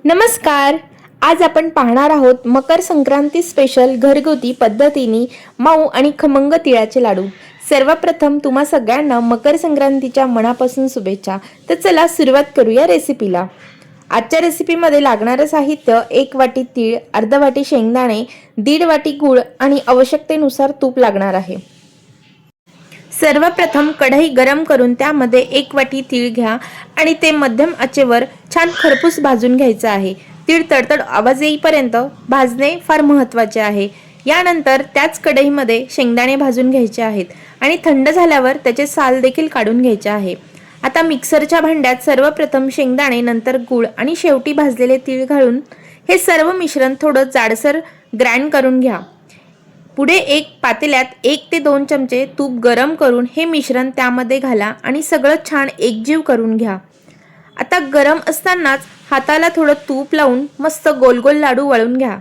नमस्कार. आज आपण पाहणार आहोत मकर संक्रांती स्पेशल घरगुती पद्धतीने मऊ आणि खमंग तिळाचे लाडू। सर्वप्रथम तुम्हा सगळ्यांना मकर संक्रांतीच्या मनापासून शुभेच्छा। तर चला सुरुवात करूया रेसिपीला। आजच्या रेसिपीमध्ये लागणारे साहित्य 1 वाटी तीळ, अर्धा वाटी शेंगदाणे, 1.5 वाटी गूळ आणि आवश्यकतेनुसार तूप लागणार आहे। सर्वप्रथम कढई गरम करून त्यामध्ये 1 वाटी तीळ घ्या आणि ते मध्यम आचेवर छान खरपूस भाजून घ्यायचं आहे। तीळ तडतड आवाज येईपर्यंत भाजणे फार महत्त्वाचे आहे। यानंतर त्याच कढईमध्ये शेंगदाणे भाजून घ्यायचे आहेत आणि थंड झाल्यावर त्याचे साल देखील काढून घ्यायचे आहे। आता मिक्सरच्या भांड्यात सर्वप्रथम शेंगदाणे, नंतर गूळ आणि शेवटी भाजलेले तीळ घालून हे सर्व मिश्रण थोडं जाडसर ग्राइंड करून घ्या। पुढे एक पातेल्यात 1 ते 2 चमचे तूप गरम करून हे मिश्रण त्यामध्ये घाला आणि सगळं छान एकजीव करून घ्या। आता गरम असतानाच हाताला थोडं तूप लावून मस्त गोल गोल लाडू वळून घ्या।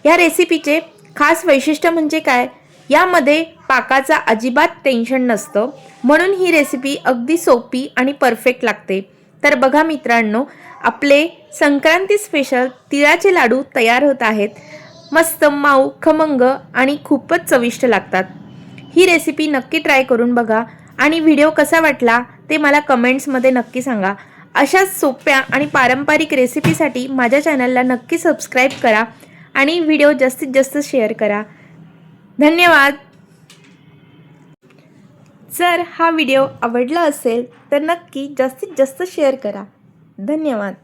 या रेसिपीचे खास वैशिष्ट्य म्हणजे काय, यामध्ये पाकाचा अजिबात टेन्शन नसतं, म्हणून ही रेसिपी अगदी सोपी आणि परफेक्ट लागते। तर बघा मित्रांनो, आपले संक्रांती स्पेशल तिळाचे लाडू तयार होत आहेत। मस्त मऊ, खमंग आणि खूपच चविष्ट लागतात। ही रेसिपी नक्की ट्राय करून बघा आणि व्हिडिओ कसा वाटला ते मला कमेंट्समध्ये नक्की सांगा। अशाच सोप्या आणि पारंपरिक रेसिपीसाठी माझ्या चॅनलला नक्की सबस्क्राईब करा आणि व्हिडिओ जास्तीत जास्त शेअर करा। धन्यवाद। जर हा व्हिडिओ आवडला असेल तर नक्की जास्तीत जास्त शेअर करा। धन्यवाद।